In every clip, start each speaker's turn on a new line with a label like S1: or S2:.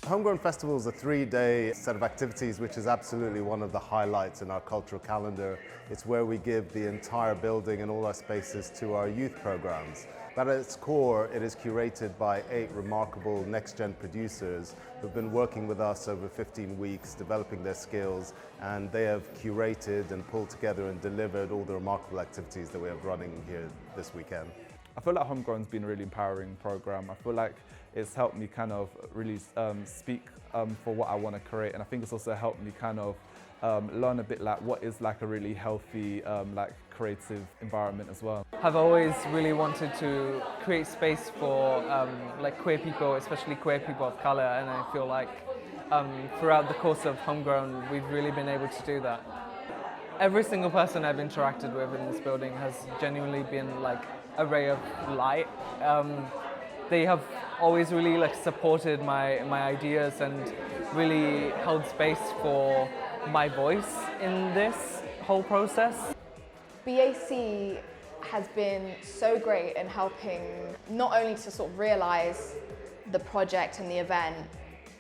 S1: Homegrown Festival is a 3-day set of activities which is absolutely one of the highlights in our cultural calendar. It's where we give the entire building and all our spaces to our youth programs. But at its core, it is curated by 8 remarkable next-gen producers who've been working with us over 15 weeks, developing their skills, and they have curated and pulled together and delivered all the remarkable activities that we have running here this weekend.
S2: I feel like Homegrown's been a really empowering program. I feel like it's helped me kind of really speak for what I want to create, and I think it's also helped me kind of learn a bit like what is like a really healthy like creative environment as well.
S3: I've always really wanted to create space for like queer people, especially queer people of colour, and I feel like throughout the course of Homegrown we've really been able to do that. Every single person I've interacted with in this building has genuinely been like a ray of light. They have always really like supported my ideas and really held space for my voice in this whole process.
S4: BAC has been so great in helping not only to sort of realise the project and the event,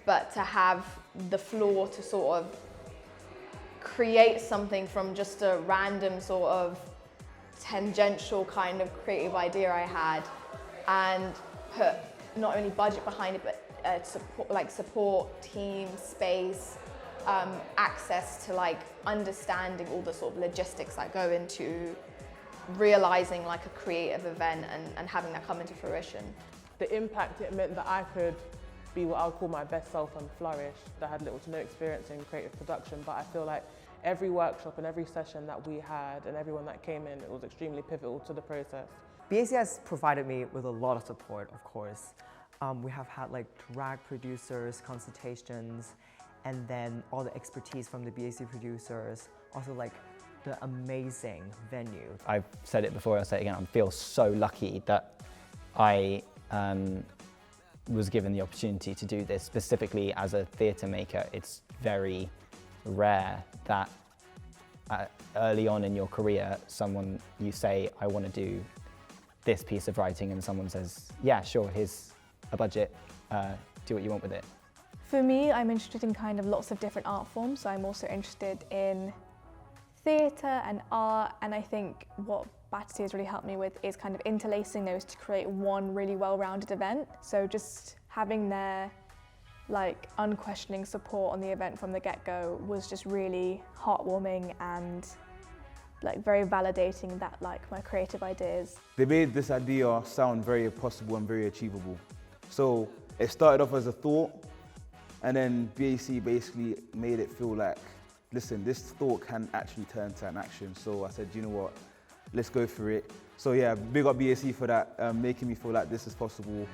S4: but to have the floor to sort of create something from just a random sort of tangential kind of creative idea I had, and put not only budget behind it, but support, team, space, access to like understanding all the sort of logistics that go into realizing like a creative event and having that come into fruition.
S5: The impact it meant that I could be what I would call my best self and flourish. I had little to no experience in creative production, but I feel like every workshop and every session that we had and everyone that came in, it was extremely pivotal to the process.
S6: BAC has provided me with a lot of support, of course. We have had like drag producers, consultations, and then all the expertise from the BAC producers, also like the amazing venue.
S7: I've said it before, I'll say it again, I feel so lucky that I was given the opportunity to do this. Specifically as a theatre maker, it's very rare that early on in your career, you say, I want to do this piece of writing, and someone says, yeah, sure, here's a budget, do what you want with it.
S8: For me, I'm interested in kind of lots of different art forms, so I'm also interested in theatre and art, and I think what BAC has really helped me with is kind of interlacing those to create one really well-rounded event. So just having their like unquestioning support on the event from the get-go was just really heartwarming and like very validating that like my creative ideas.
S9: They made this idea sound very possible and very achievable. So it started off as a thought, and then BAC basically made it feel like, listen, this thought can actually turn to an action. So I said, you know what, let's go for it. So yeah, big up BAC for that, making me feel like this is possible.